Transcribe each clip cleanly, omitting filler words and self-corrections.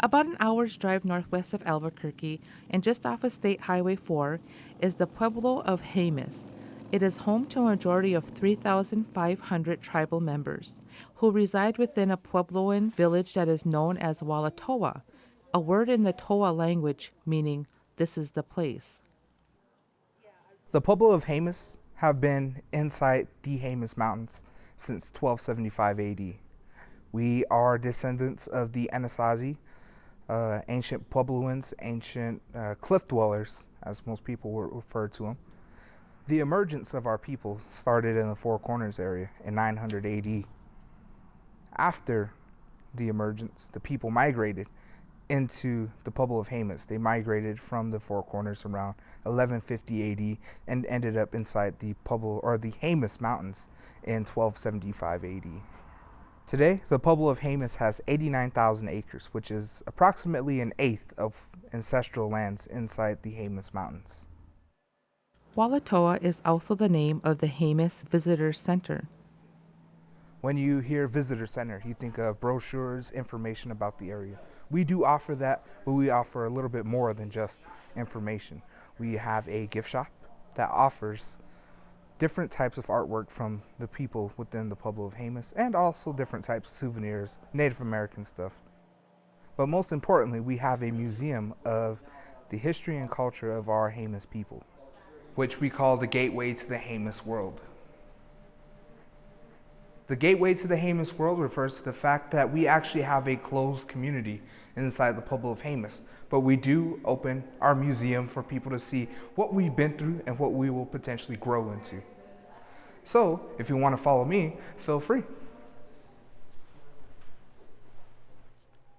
About an hour's drive northwest of Albuquerque and just off of State Highway 4 is the Pueblo of Jemez. It is home to a majority of 3,500 tribal members who reside within a Puebloan village that is known as Walatoa, a word in the Toa language meaning this is the place. The Pueblo of Jemez have been inside the Jemez Mountains since 1275 AD. We are descendants of the Anasazi, ancient Puebloans, ancient cliff dwellers, as most people would refer to them. The emergence of our people started in the Four Corners area in 900 AD. After the emergence, the people migrated into the Pueblo of Jemez. They migrated from the Four Corners around 1150 AD and ended up inside the Pueblo or the Jemez Mountains in 1275 AD. Today, the Pueblo of Jemez has 89,000 acres, which is approximately an eighth of ancestral lands inside the Jemez Mountains. Walatoa is also the name of the Jemez Visitor Center. When you hear visitor center, you think of brochures, information about the area. We do offer that, but we offer a little bit more than just information. We have a gift shop that offers different types of artwork from the people within the Pueblo of Jemez and also different types of souvenirs, Native American stuff. But most importantly, we have a museum of the history and culture of our Jemez people, which we call the gateway to the Jemez world. The gateway to the Jemez world refers to the fact that we actually have a closed community inside the Pueblo of Jemez, but we do open our museum for people to see what we've been through and what we will potentially grow into. So, if you want to follow me, feel free.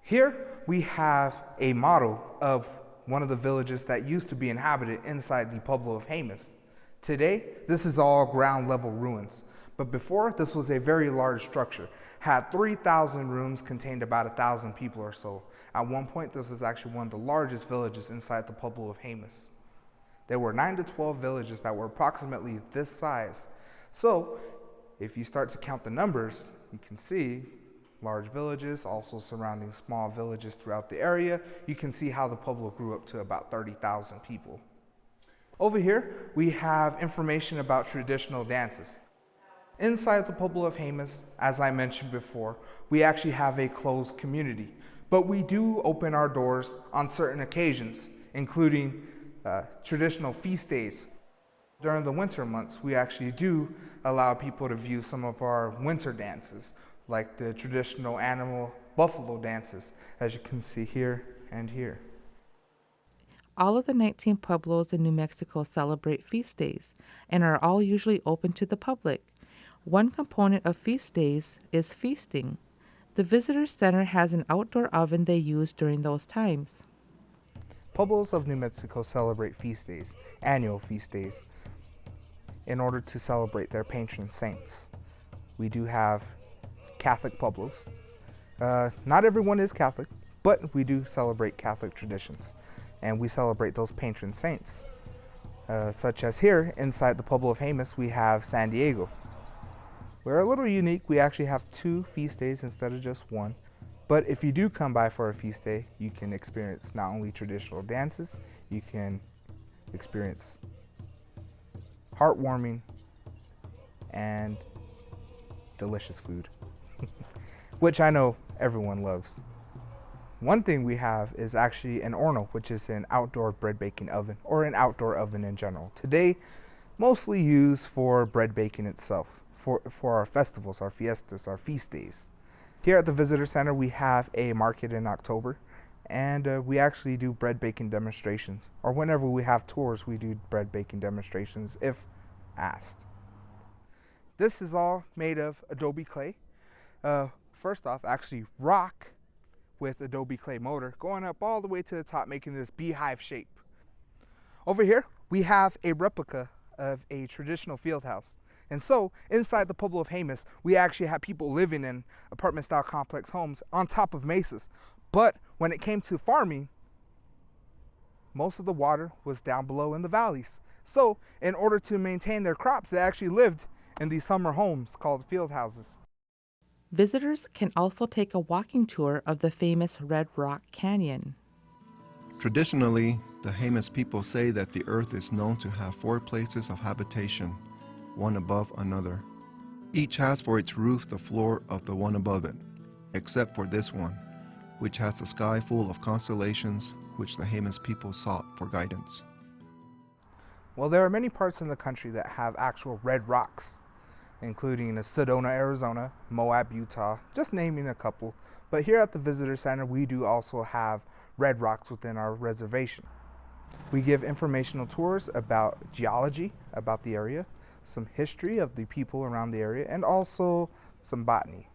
Here we have a model of one of the villages that used to be inhabited inside the Pueblo of Jemez. Today, this is all ground level ruins. But before, this was a very large structure, had 3,000 rooms, contained about 1,000 people or so. At one point, this is actually one of the largest villages inside the Pueblo of Jemez. There were 9 to 12 villages that were approximately this size. So, if you start to count the numbers, you can see large villages, also surrounding small villages throughout the area. You can see how the Pueblo grew up to about 30,000 people. Over here, we have information about traditional dances. Inside the Pueblo of Jemez, as I mentioned before, we actually have a closed community, but we do open our doors on certain occasions, including traditional feast days. During the winter months, we actually do allow people to view some of our winter dances, like the traditional animal buffalo dances, as you can see here and here. All of the 19 pueblos in New Mexico celebrate feast days and are all usually open to the public. One component of feast days is feasting. The visitor center has an outdoor oven they use during those times. Pueblos of New Mexico celebrate feast days, annual feast days, in order to celebrate their patron saints. We do have Catholic pueblos. Not everyone is Catholic, but we do celebrate Catholic traditions, and we celebrate those patron saints. Such as here, inside the Pueblo of Jemez, we have San Diego. We're a little unique. We actually have 2 feast days instead of just 1. But if you do come by for a feast day, you can experience not only traditional dances, you can experience heartwarming and delicious food, which I know everyone loves. One thing we have is actually an horno, which is an outdoor bread baking oven, or an outdoor oven in general. Today, mostly used for bread baking itself, for our festivals, our fiestas, our feast days. Here at the Visitor Center, we have a market in October, and we actually do bread baking demonstrations. Or whenever we have tours, we do bread baking demonstrations if asked. This is all made of adobe clay. First off, actually rock with adobe clay motor, going up all the way to the top, making this beehive shape. Over here, we have a replica of a traditional field house. And so, inside the Pueblo of Jemez, we actually had people living in apartment-style complex homes on top of mesas. But when it came to farming, most of the water was down below in the valleys. So, in order to maintain their crops, they actually lived in these summer homes called field houses. Visitors can also take a walking tour of the famous Red Rock Canyon. Traditionally, the Jemez people say that the earth is known to have 4 places of habitation, one above another. Each has for its roof the floor of the one above it, except for this one, which has the sky full of constellations which the Jemez people sought for guidance. Well, there are many parts in the country that have actual red rocks, including Sedona, Arizona, Moab, Utah, just naming a couple. But here at the Visitor Center, we do also have red rocks within our reservation. We give informational tours about geology, about the area, some history of the people around the area, and also some botany.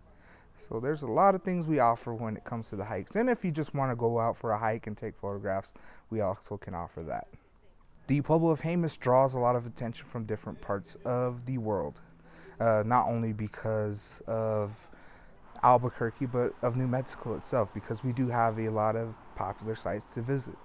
So there's a lot of things we offer when it comes to the hikes. And if you just want to go out for a hike and take photographs, we also can offer that. The Pueblo of Jemez draws a lot of attention from different parts of the world, not only because of Albuquerque, but of New Mexico itself, because we do have a lot of popular sites to visit.